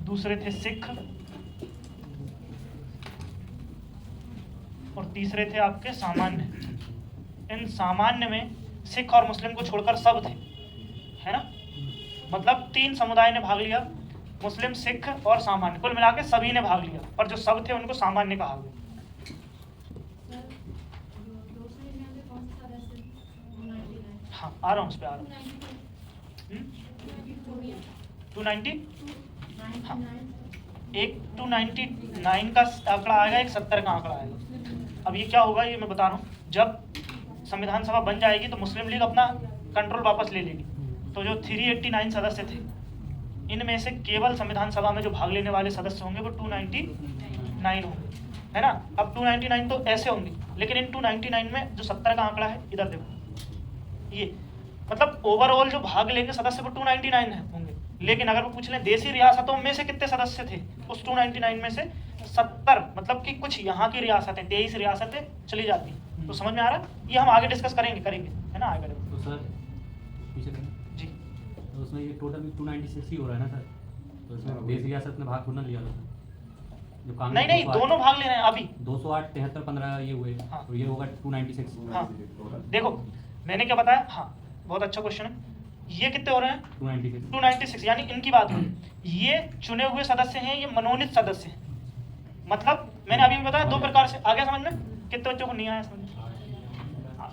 दूसरे थे सिख और तीसरे थे आपके सामान्य। इन सामान्य में सिख और मुस्लिम को छोड़कर सब थे, है ना? मतलब 3 समुदाय ने भाग लिया, मुस्लिम, सिख और सामान्य, कुल मिला के सभी ने भाग लिया, पर जो सब थे उनको सामान्य कहा गया। हाँ आ रहा हूँ, उस पर आ रहा हूँ। 290, हाँ एक 299 का आंकड़ा आएगा, एक 70 का आंकड़ा आएगा। अब ये क्या होगा ये मैं बता रहा हूँ, जब संविधान सभा बन जाएगी तो मुस्लिम लीग अपना कंट्रोल वापस ले लेगी। तो जो 389 सदस्य थे, इनमें से केवल संविधान सभा में जो भाग लेने वाले सदस्य होंगे वो 299 होंगे, है ना? अब 299 तो ऐसे होंगे, लेकिन इन 299 में जो 70 का आंकड़ा है, इधर देखो, ये मतलब ओवरऑल जो भाग लेंगे सदस्य वो 299 होंगे। लेकिन अगर वो पूछ लें देशी रियासतों में से कितने सदस्य थे, उस 299 में से 70, मतलब कि कुछ यहाँ की रियासतें, 23 रियासतें चली जाती हैं। तो समझ में आ रहा है? ये हम आगे डिस्कस करेंगे, है ना? आगे तो सर पीछे जी, तो उसमें ये टोटल 296 ही हो रहा है ना सर? तो इसमें देश रियासत ने भाग थोड़ा ना लिया था जो कांग्रेस, नहीं दोनों भाग ले रहे हैं अभी। 208, 73, 15 ये हुए। हाँ। तो ये होगा 296। हाँ देखो मैंने क्या बताया, हाँ बहुत अच्छा क्वेश्चन है। ये कितने हो रहे हैं? 296, यानी इनकी बात हुई। ये चुने हुए सदस्य हैं, ये मनोनीत सदस्य हैं। मतलब मैंने अभी भी बताया 2 प्रकार से। आगे समझ में? कितने बच्चों को नहीं आया समझ में?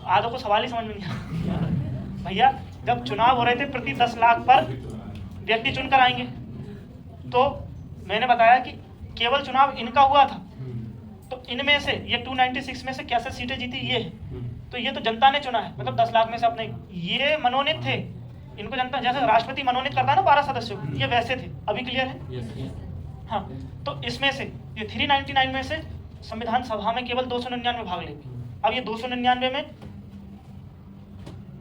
आधों को सवाल ही समझ में नहीं आया। भैया जब चुनाव हो रहे थे प्रति 10 लाख पर व्यक्ति चुनकर आएंगे, तो मैंने बताया कि केवल चुनाव इनका हुआ था, तो इनमें से ये 296 में से कैसे सीटें जीती, ये है। तो ये तो जनता ने चुना है, मतलब 10 लाख में से अपने, ये मनोनीत थे, इनको जनता, जैसे राष्ट्रपति मनोनीत करता है ना 12 सदस्यों, ये वैसे थे। अभी क्लियर है? हाँ तो इसमें से ये 399 में से संविधान सभा में केवल 299 भाग लेंगे। अब ये 299 में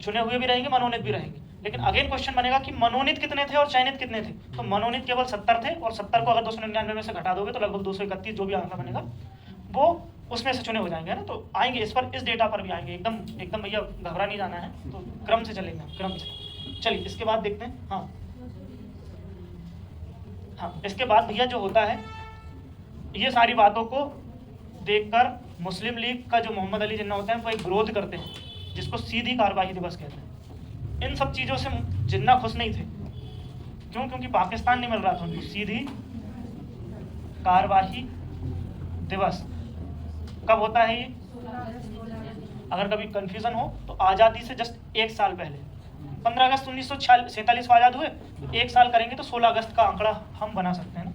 चुने हुए भी रहेंगे, मनोनीत भी रहेंगे। लेकिन अगेन क्वेश्चन बनेगा कि मनोनीत कितने थे और चयनित कितने थे? तो मनोनीत केवल 70 थे, और 70 को अगर 299 में से घटा दोगे तो लगभग 231, जो भी आंकड़ा बनेगा वो उसमें से चुने हो जाएंगे, है ना? तो आएंगे इस पर, इस डेटा पर भी आएंगे। एकदम भैया घबरा नहीं जाना है, तो क्रम से चलेंगे, क्रम से। चलिए इसके बाद देखते हैं। हाँ इसके बाद भैया जो होता है, ये सारी बातों को देखकर मुस्लिम लीग का जो मोहम्मद अली जिन्ना होते हैं वो एक विरोध करते हैं, जिसको सीधी कार्रवाई दिवस कहते हैं। इन सब चीज़ों से जिन्ना खुश नहीं थे। क्यों? क्योंकि पाकिस्तान नहीं मिल रहा था उनको। सीधी कार्रवाई दिवस कब होता है ये? अगर कभी कंफ्यूजन हो तो आज़ादी से जस्ट 1 साल पहले, 15 अगस्त 1947 को आज़ाद हुए, तो 1 साल करेंगे तो 16 अगस्त का आंकड़ा हम बना सकते हैं ना।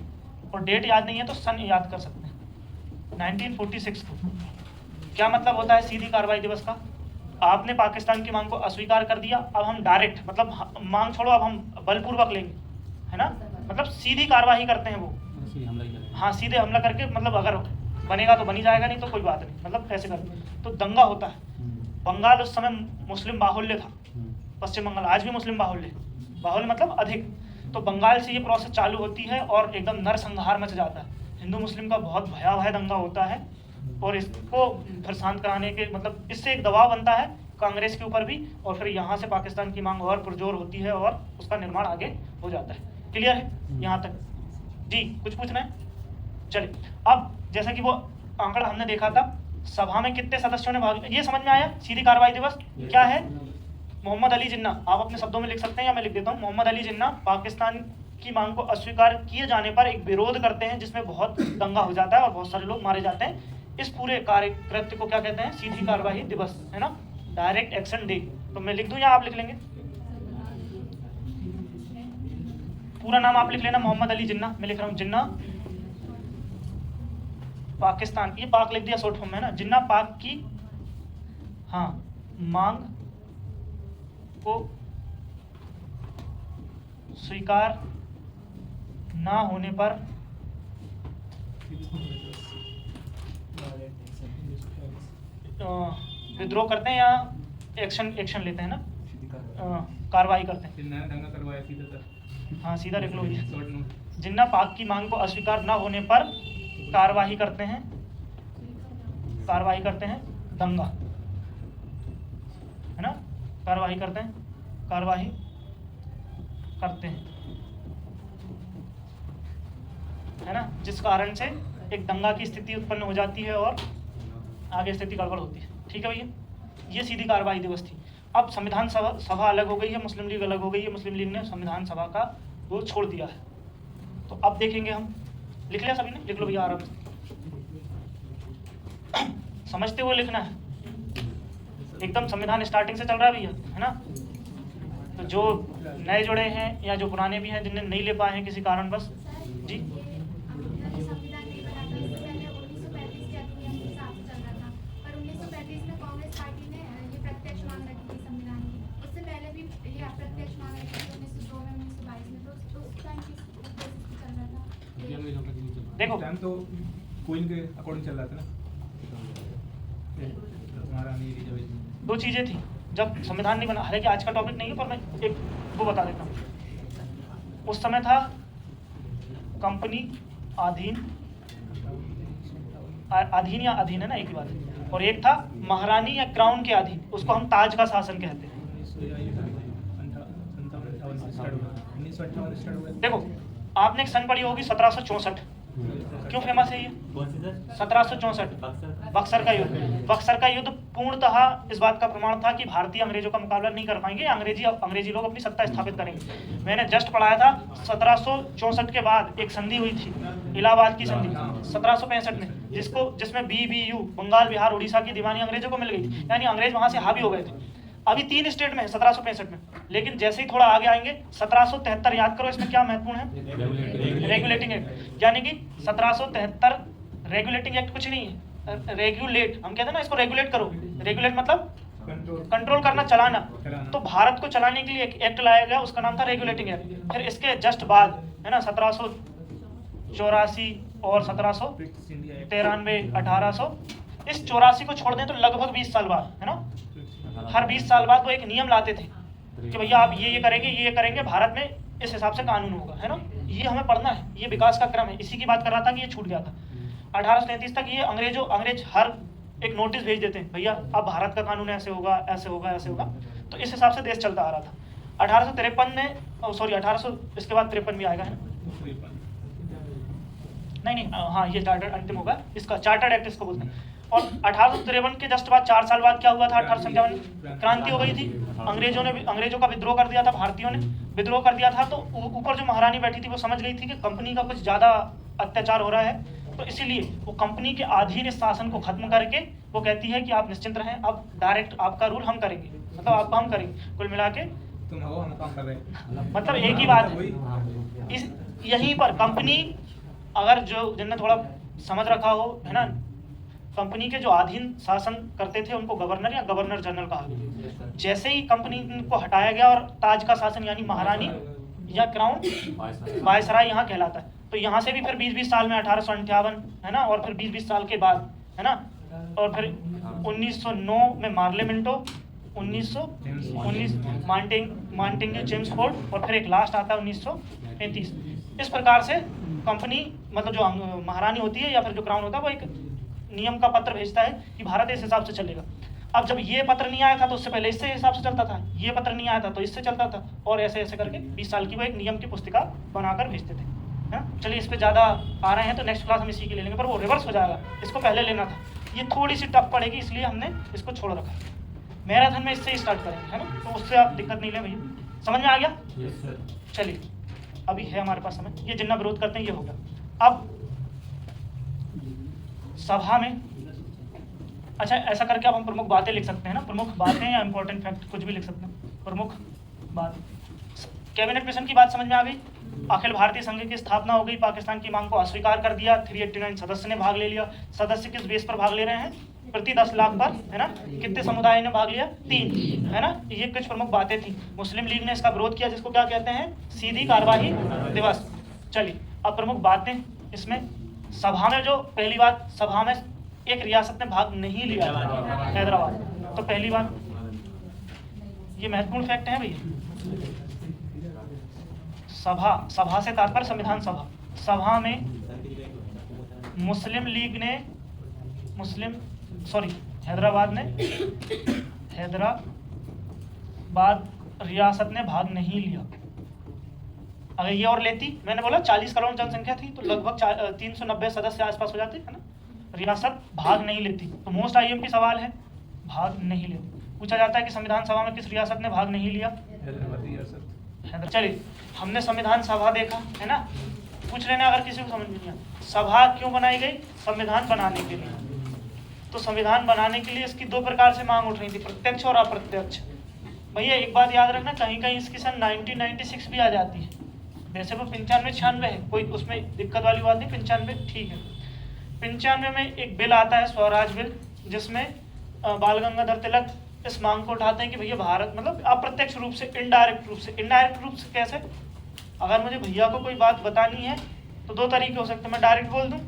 और डेट याद नहीं है तो सन याद कर सकते हैं, 1946 को। क्या मतलब होता है सीधी कार्रवाई दिवस का? आपने पाकिस्तान की मांग को अस्वीकार कर दिया, अब हम डायरेक्ट, मतलब मांग छोड़ो, अब हम बलपूर्वक लेंगे, है ना? मतलब सीधी कार्रवाई करते हैं वो। हाँ सीधे हमला करके, मतलब अगर बनेगा तो बनी जाएगा, नहीं तो कोई बात नहीं, मतलब ऐसे करते। तो दंगा होता है। बंगाल उस समय मुस्लिम बाहुल्य था, पश्चिम बंगाल आज भी मुस्लिम बाहुल्य मतलब अधिक। तो तो बंगाल से ये प्रोसेस चालू होती है और एकदम नरसंहार मच जाता है। हिंदू मुस्लिम का बहुत भयावह दंगा होता है और इसको फिर शांत कराने के मतलब इससे एक दबाव बनता है कांग्रेस के ऊपर भी, और फिर यहाँ से पाकिस्तान की मांग और पुरजोर होती है और उसका निर्माण आगे हो जाता है। क्लियर है यहाँ तक? जी कुछ पूछना है? चलिए, अब जैसा कि वो आंकड़ा हमने देखा था, सभा में कितने सदस्यों ने भाग, ये समझ में आया? सीधी कार्रवाई दिवस क्या है? मोहम्मद अली जिन्ना, आप अपने शब्दों में लिख सकते हैं या मैं लिख देता हूँ। मोहम्मद अली जिन्ना पाकिस्तान की मांग को अस्वीकार किए जाने पर एक विरोध करते हैं जिसमें बहुत दंगा हो जाता है और बहुत सारे लोग मारे जाते हैं। इस पूरे कार्यकृत्य को क्या कहते हैं? सीधी कार्यवाही दिवस, है ना, डायरेक्ट एक्शन डे। तो मैं लिख दूं या आप लिख लेंगे? पूरा नाम आप लिख लेना, मोहम्मद अली जिन्ना। मैं लिख रहा हूँ जिन्ना पाकिस्तान, ये पाक लिख दिया शॉर्ट फॉर्म में ना, जिन्ना पाक की हाँ मांग को स्वीकार ना होने पर विद्रोह करते हैं या एक्शन लेते हैं ना, कार्रवाई करते हैं। नया दंगा करवाया सीधा सर। हाँ सीधा लिख लो ये। Short note. जिन्ना पाक की मांग को अस्वीकार न होने पर कार्रवाई करते हैं, दंगा, है ना, कार्रवाई करते हैं, है ना, जिस कारण से एक दंगा की स्थिति उत्पन्न हो जाती है और आगे स्थिति गड़बड़ होती है। ठीक है भैया, ये सीधी कार्रवाई दिवस थी। अब संविधान सभा अलग हो गई है, मुस्लिम लीग अलग हो गई है। मुस्लिम लीग ने संविधान सभा का रोल छोड़ दिया है। तो अब देखेंगे हम, लिख लिया सभी ने? लिख लो भैया आराम से, समझते हुए लिखना है एकदम। संविधान स्टार्टिंग से चल रहा है भैया, है ना। तो जो नए जुड़े हैं या जो पुराने भी हैं जिन्हें नहीं ले पाए हैं किसी कारणवश, जी देखो टाइम तो क्वीन के अकॉर्डिंग चल रहा था ना, हमारा नहीं रिजर्वेशन। दो चीज़ें थी जब संविधान नहीं बना, हालांकि आज का टॉपिक नहीं है पर मैं एक वो बता देता हूँ। उस समय था कंपनी अधीन या अधीन, है ना, एक ही बात है। और एक था महारानी या क्राउन के अधीन, उसको हम ताज का शासन कहते हैं। 1958 देखो आपने एक सन पढ़ी होगी 1764, क्यों फेमस है ये? 1764 बक्सर का युद्ध। बक्सर का युद्ध पूर्णतः इस बात का प्रमाण था कि भारतीय अंग्रेजों का मुकाबला नहीं कर पाएंगे, अंग्रेजी लोग अपनी सत्ता स्थापित करेंगे। मैंने जस्ट पढ़ाया था 1764 के बाद एक संधि हुई थी, इलाहाबाद की संधि 1765 में, जिसमें BBU बंगाल बिहार उड़ीसा की दीवानी अंग्रेजों को मिल गई थी, यानी अंग्रेज वहां से हावी हो गए थे। अभी 3 स्टेट में है 1765 में, लेकिन जैसे ही थोड़ा आगे आएंगे 1773 याद करो, इसमें क्या महत्वपूर्ण है? Regulating act. यानी कि 1773 रेगुलेटिंग एक्ट कुछ नहीं है, रेगुलेट हम कहते हैं ना, इसको रेगुलेट करो। रेगुलेट मतलब कंट्रोल करना, चलाना। तो भारत को चलाने के लिए एक एक्ट लाया गया, उसका नाम था रेगुलेटिंग एक्ट। फिर इसके जस्ट बाद है ना 1784 और 1793, 1800, इस 84 को छोड़ दें तो लगभग 20 साल बाद, है ना, हर 20 साल बाद वो एक नियम लाते थे कि भैया आप ये करेंगे, भारत में इस हिसाब से कानून होगा, है ना। ये हमें पढ़ना है, ये विकास का क्रम है। इसी की बात कर रहा था कि ये छूट गया था। 1833 तक ये अंग्रेज हर एक नोटिस भेज देते हैं, भैया अब भारत का कानून ऐसे होगा, ऐसे होगा, ऐसे होगा। तो इस हिसाब से देश चलता आ रहा था। 1853 में, सॉरी 1800 इसके बाद 53 भी आएगा, है ना, नहीं हाँ ये चार्टर्ड अंतिम होगा, इसका चार्टर्ड एक्ट इसको बोलते हैं। और 1853 के जस्ट बाद 4 साल बाद क्या हुआ था? 1857 क्रांति हो गई थी। अंग्रेजों का विद्रोह कर दिया था, भारतीयों ने विद्रोह कर दिया था। तो ऊपर जो महारानी बैठी थी वो समझ गई थी कि कंपनी का कुछ ज़्यादा अत्याचार हो रहा है, तो इसीलिए वो कंपनी के अधीन इस शासन को खत्म करके वो कहती है कि आप निश्चिंत रहें, अब डायरेक्ट आपका रूल हम करेंगे, मतलब आपका हम करेंगे। कुल मिला के तुम हो, हम काम कर रहे हैं, मतलब एक ही बात है। इस यहीं पर कंपनी, अगर जो जिनने थोड़ा समझ रखा हो, है ना, कंपनी के जो अधीन शासन करते थे उनको गवर्नर या गवर्नर जनरल कहा गया। जैसे ही कंपनी को हटाया गया और ताज का शासन यानी महारानी या क्राउन वायसराय यहाँ कहलाता है। तो यहाँ से भी फिर 20-20 साल में 1858, है ना, और फिर 20-20 साल के बाद, है ना, और फिर 1909 में मार्लेमेंटो, 1919 मार्टिंग्यू जेम्स फोर्ड, और फिर एक लास्ट आता है 1900 35। इस प्रकार से कंपनी मतलब जो महारानी होती है या फिर जो क्राउन होता है वो एक नियम का पत्र भेजता है कि भारत इस हिसाब से चलेगा। अब जब ये पत्र नहीं आया था तो उससे पहले इससे हिसाब से चलता था, ये पत्र नहीं आया था तो इससे चलता था, और ऐसे ऐसे करके 20 साल की वो एक नियम की पुस्तिका बनाकर भेजते थे, है ना। चलिए इस पे ज़्यादा आ रहे हैं तो नेक्स्ट क्लास हम इसी की ले लेंगे, पर वो रिवर्स हो जाएगा, इसको पहले लेना था। ये थोड़ी सी टफ पड़ेगी इसलिए हमने इसको छोड़ रखा है। मैराथन में इससे ही स्टार्ट करेंगे, है ना, तो उससे आप दिक्कत नहीं ले भैया। समझ में आ गया? Yes sir. चलिए अभी है हमारे पास समय, ये जितना विरोध करते हैं ये हो गया। अब सभा में अच्छा ऐसा करके अब हम प्रमुख बातें लिख सकते हैं ना, प्रमुख बातें या इंपॉर्टेंट फैक्ट कुछ भी लिख सकते हैं। प्रमुख बात, कैबिनेट मिशन की बात समझ में आ गई। अखिल भारतीय संघ की स्थापना हो गई, पाकिस्तान की मांग को अस्वीकार कर दिया, 389 सदस्य ने भाग ले लिया। सदस्य किस बेस पर भाग ले रहे हैं? प्रति 10 लाख पर, है ना। कितने समुदाय ने भाग लिया? 3, है ना। ये कुछ प्रमुख बातें थी। मुस्लिम लीग ने इसका विरोध किया, जिसको क्या कहते हैं? सीधी कार्यवाही दिवस। चलिए अब प्रमुख बातें इसमें, सभा में जो पहली बात, सभा में एक रियासत ने भाग नहीं लिया, हैदराबाद। तो पहली बात ये महत्वपूर्ण फैक्ट है भैया। सभा से तात्पर्य संविधान सभा। सभा में मुस्लिम लीग ने हैदराबाद रियासत ने भाग नहीं लिया। अगर ये और लेती, मैंने बोला 40 करोड़ जनसंख्या थी तो लगभग 390 सदस्य आसपास हो जाते, है ना। रियासत भाग नहीं लेती, तो मोस्ट आईएमपी सवाल है, भाग नहीं लेती। पूछा जाता है कि संविधान सभा में किस रियासत ने भाग नहीं लिया? हैदराबाद। चलिए हमने संविधान सभा देखा, है ना। पूछ लेना अगर किसी को समझ नहीं आया, सभा क्यों बनाई गई? संविधान बनाने के लिए। तो संविधान बनाने के लिए इसकी 2 प्रकार से मांग उठ रही थी, प्रत्यक्ष और अप्रत्यक्ष। भैया एक बात याद रखना, कहीं कहीं इसकी सन 1996 भी आ जाती है। वैसे वो 95-96 है, कोई उसमें दिक्कत वाली बात नहीं, 95 ठीक है। 95 में एक बिल आता है, स्वराज बिल, जिसमें बाल गंगाधर तिलक इस मांग को उठाते हैं कि भैया भारत मतलब अप्रत्यक्ष रूप से, इनडायरेक्ट रूप से कैसे? अगर मुझे भैया को कोई बात बतानी है तो 2 तरीके हो सकते हैं, मैं डायरेक्ट बोल दूं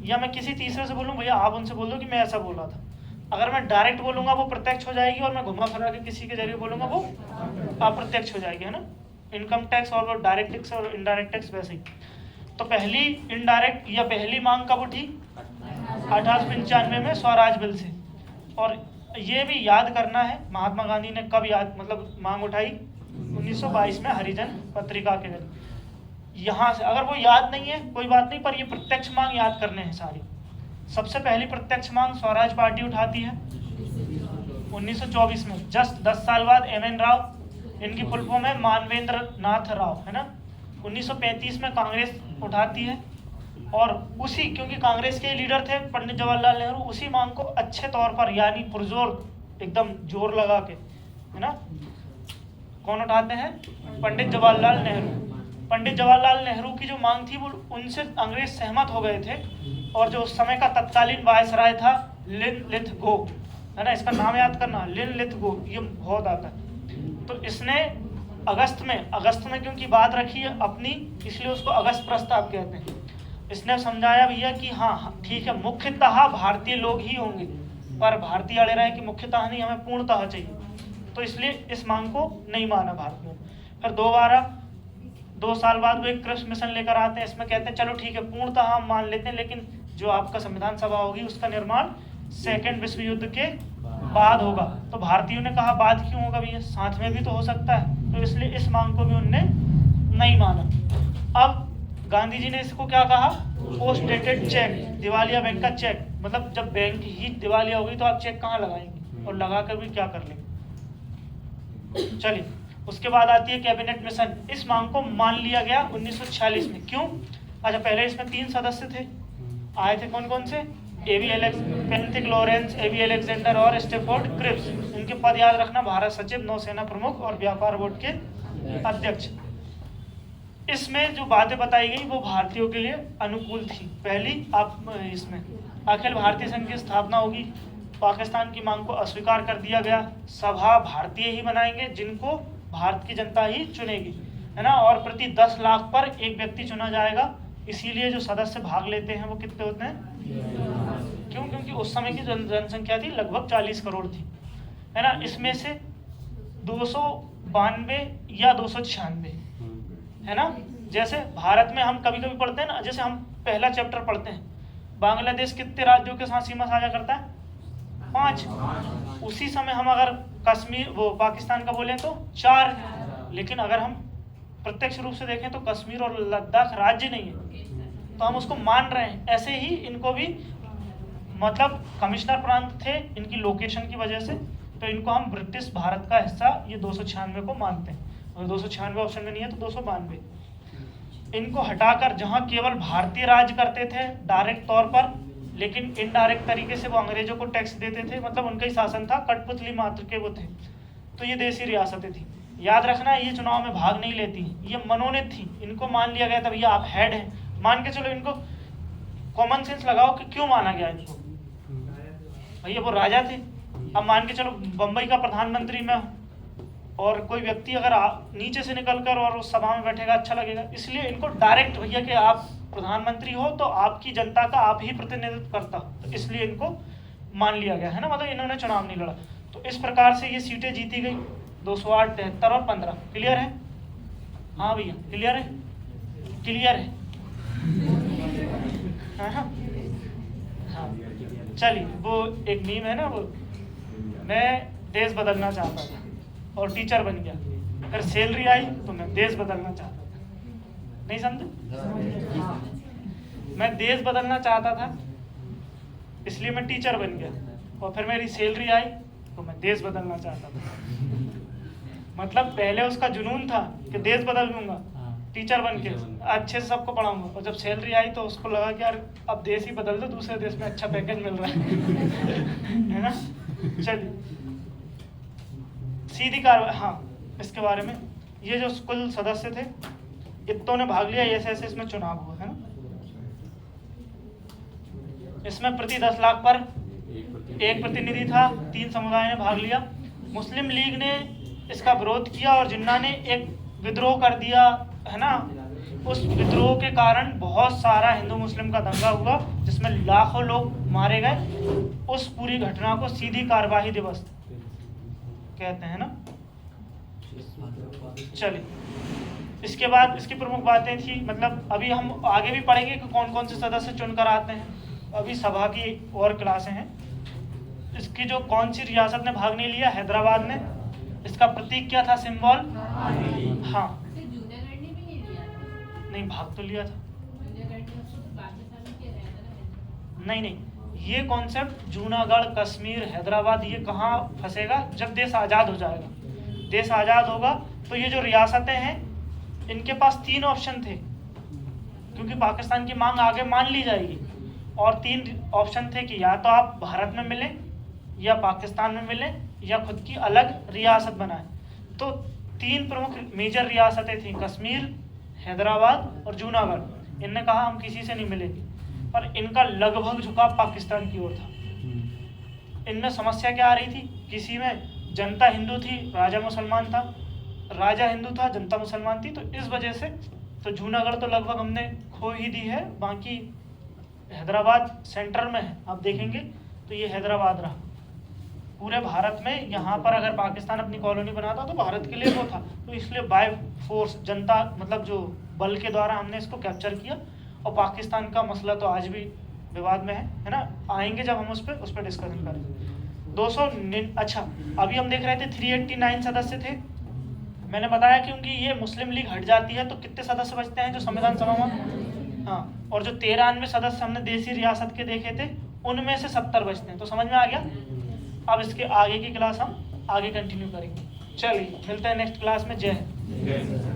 या मैं किसी तीसरे से बोलूं, भैया आप उनसे बोल दो कि मैं ऐसा बोल रहा था। अगर मैं डायरेक्ट बोलूंगा वो प्रत्यक्ष हो जाएगी, और मैं घुमा फिरा के किसी के जरिए बोलूंगा वो अप्रत्यक्ष हो जाएगी, है ना। इनकम टैक्स और वो डायरेक्ट टैक्स और इनडायरेक्ट टैक्स वैसे ही। तो पहली इनडायरेक्ट या पहली मांग कब उठी? 1895 में स्वराज बिल से। और ये भी याद करना है महात्मा गांधी ने कब मांग उठाई? 1922 में हरिजन पत्रिका के जरिए। यहाँ से अगर वो याद नहीं है कोई बात नहीं, पर ये प्रत्यक्ष मांग याद करने हैं सारी। सबसे पहली प्रत्यक्ष मांग स्वराज पार्टी उठाती है 1924 में, जस्ट 10 साल बाद एमएन राव, इनकी फुल फॉर्म है मानवेंद्र नाथ राव, है ना। 1935 में कांग्रेस उठाती है, और उसी, क्योंकि कांग्रेस के लीडर थे पंडित जवाहरलाल नेहरू, उसी मांग को अच्छे तौर पर यानी पुरजोर एकदम जोर लगा के, है ना, कौन उठाते हैं? पंडित जवाहरलाल नेहरू। पंडित जवाहरलाल नेहरू की जो मांग थी वो उनसे अंग्रेज सहमत हो गए थे, और जो उस समय का तत्कालीन वायसराय था लिनलिथगो, है ना, इसका नाम याद करना, लिनलिथगो, ये बहुत आता है। तो इसने अगस्त में क्योंकि बात रखी है अपनी, इसलिए उसको अगस्त प्रस्ताव कहते हैं। इसने समझाया भैया कि हाँ ठीक है, मुख्यतः भारतीय लोग ही होंगे, पर भारतीय अड़े रहे कि मुख्यतः नहीं, हमें पूर्णतः चाहिए। तो इसलिए इस मांग को नहीं माना भारत में। फिर 2 साल बाद वो एक क्रिप्स मिशन लेकर आते हैं, इसमें कहते हैं चलो ठीक है पूर्णतः हम मान लेते हैं, लेकिन जो आपका संविधान सभा होगी उसका निर्माण 2nd विश्व युद्ध के बाद होगा। तो भारतीयों ने कहा बाद क्यों होगा भैया, साथ में भी तो हो सकता है, तो इसलिए इस मांग को भी उनने नहीं माना। अब गांधी जी ने इसको क्या कहा? पोस्ट डेटेड चेक, दिवालिया बैंक का चेक। मतलब जब बैंक ही दिवालिया होगी तो आप चेक कहाँ लगाएंगे, और लगा कर भी क्या कर लेंगे। चलिए उसके बाद आती है कैबिनेट मिशन। इस मांग को मान लिया गया 1946 में। क्यों? अच्छा पहले इसमें 3 सदस्य थे, आए थे कौन कौन से? पेंथिक लॉरेंस, एवी अलेक्जेंडर और स्टेफोर्ड क्रिप्स। इनके पद याद रखना, भारत सचिव, नौसेना प्रमुख और व्यापार बोर्ड के अध्यक्ष। इसमें जो बातें बताई गई वो भारतीयों के लिए अनुकूल थी। पहली इसमें अखिल भारतीय संघ की स्थापना होगी, पाकिस्तान की मांग को अस्वीकार कर दिया गया, सभा भारतीय ही बनाएंगे जिनको भारत की जनता ही चुनेगी, है ना, और प्रति 10 लाख पर एक व्यक्ति चुना जाएगा। इसीलिए जो सदस्य भाग लेते हैं वो कितने होते हैं? क्यों? क्योंकि उस समय की जनसंख्या थी लगभग 40 करोड़ थी, है ना। इसमें से 292 या 296, है ना, जैसे भारत में हम कभी कभी पढ़ते हैं ना, जैसे हम पहला चैप्टर पढ़ते हैं, बांग्लादेश कितने राज्यों के साथ सीमा साझा करता है? 5। उसी समय हम अगर कश्मीर वो पाकिस्तान का बोलें तो 4। लेकिन अगर हम प्रत्यक्ष रूप से देखें तो कश्मीर और लद्दाख राज्य नहीं है, तो हम उसको मान रहे हैं। ऐसे ही इनको भी मतलब कमिश्नर प्रांत थे इनकी लोकेशन की वजह से, तो इनको हम ब्रिटिश भारत का हिस्सा ये 296 को मानते हैं। और 296 ऑप्शन में नहीं है तो 292। इनको हटाकर जहां केवल भारतीय राज करते थे डायरेक्ट तौर पर, लेकिन इनडायरेक्ट तरीके से वो अंग्रेजों को टैक्स देते थे, मतलब उनका ही शासन था, कठपुतली मात्र के वो थे, तो ये देसी रियासतें थी। याद रखना ये चुनाव में भाग नहीं लेती, ये मनोनीत थी, इनको मान लिया गया था भैया आप हेड हैं, मान के चलो। इनको कॉमन सेंस लगाओ कि क्यों माना गया इनको, भैया वो राजा थे। अब मान के चलो बम्बई का प्रधानमंत्री मैं हूँ, और कोई व्यक्ति अगर नीचे से निकलकर और उस सभा में बैठेगा अच्छा लगेगा, इसलिए इनको डायरेक्ट भैया कि आप प्रधानमंत्री हो तो आपकी जनता का आप ही प्रतिनिधित्व करता, तो इसलिए इनको मान लिया गया है ना, मतलब इन्होंने चुनाव नहीं लड़ा। तो इस प्रकार से ये सीटें जीती गई 208, 73 और 15। क्लियर है? हाँ भैया क्लियर है, क्लियर है, हाँ। चलिए वो एक मीम है ना, वो मैं देश बदलना चाहता था और टीचर बन गया, अगर सैलरी आई तो मैं देश बदलना चाहता था। नहीं समझे? मैं देश बदलना चाहता था इसलिए मैं टीचर बन गया, और फिर मेरी सैलरी आई तो मैं देश बदलना चाहता था। मतलब पहले उसका जुनून था कि देश बदल दूंगा टीचर बन के, अच्छे से सबको पढ़ाऊंगा, और जब सैलरी आई तो उसको लगा कि यार अब देश ही बदल दो, दूसरे देश में अच्छा पैकेज मिल रहा है ना। चलिए सीधी कार्रवाई, हाँ इसके बारे में, ये जो कुल सदस्य थे इतनों ने भाग लिया, ऐसे इसमें चुनाव हुआ है ना। इसमें प्रति 10 लाख पर एक प्रतिनिधि था, 3 समुदाय ने भाग लिया। मुस्लिम लीग ने इसका विरोध किया और जिन्ना ने एक विद्रोह कर दिया है ना। उस विद्रोह के कारण बहुत सारा हिंदू मुस्लिम का दंगा हुआ जिसमें लाखों लोग मारे गए। उस पूरी घटना को सीधी कार्यवाही दिवस कहते हैं ना। चलिए इसके बाद इसकी प्रमुख बातें थी, मतलब अभी हम आगे भी पढ़ेंगे कि कौन कौन से सदस्य चुनकर आते हैं। अभी सभा की और क्लासें हैं। इसकी जो कौन सी रियासत ने भाग नहीं लिया, हैदराबाद ने। इसका प्रतीक क्या था, सिंबल? हाँ नहीं भाग तो लिया था, नहीं ये कॉन्सेप्ट जूनागढ़, कश्मीर, हैदराबाद ये कहाँ फंसेगा, जब देश आज़ाद हो जाएगा। देश आज़ाद होगा तो ये जो रियासतें हैं इनके पास 3 ऑप्शन थे, क्योंकि पाकिस्तान की मांग आगे मान ली जाएगी, और 3 ऑप्शन थे कि या तो आप भारत में मिलें, या पाकिस्तान में मिलें, या खुद की अलग रियासत बनाएं। तो 3 प्रमुख मेजर रियासतें थीं, कश्मीर, हैदराबाद और जूनागढ़। इनने कहा हम किसी से नहीं मिलेंगे, पर इनका लगभग झुकाव पाकिस्तान की ओर था। इनमें समस्या क्या आ रही थी, किसी में जनता हिंदू थी, राजा मुसलमान था, राजा हिंदू था, जनता मुसलमान थी, तो इस वजह से तो जूनागढ़ तो लगभग हमने खो ही दी है। बाकी हैदराबाद सेंट्रल में है, आप देखेंगे तो ये हैदराबाद रहा पूरे भारत में। यहाँ पर अगर पाकिस्तान अपनी कॉलोनी बनाता तो भारत के लिए वो था, तो इसलिए बाय फोर्स जनता मतलब जो बल के द्वारा हमने इसको कैप्चर किया। और पाकिस्तान का मसला तो आज भी विवाद में है ना। आएंगे जब हम उस पर डिस्कशन करेंगे। अच्छा अभी हम देख रहे थे 389 सदस्य थे। मैंने बताया क्योंकि ये मुस्लिम लीग हट जाती है तो कितने सदस्य बचते हैं जो संविधान सभा में, हाँ, और जो 93 सदस्य हमने देसी रियासत के देखे थे उनमें से 70 बचते हैं। तो समझ में आ गया। अब इसके आगे की क्लास हम आगे कंटिन्यू करेंगे। चलिए मिलते हैं नेक्स्ट क्लास में। जय हिंद।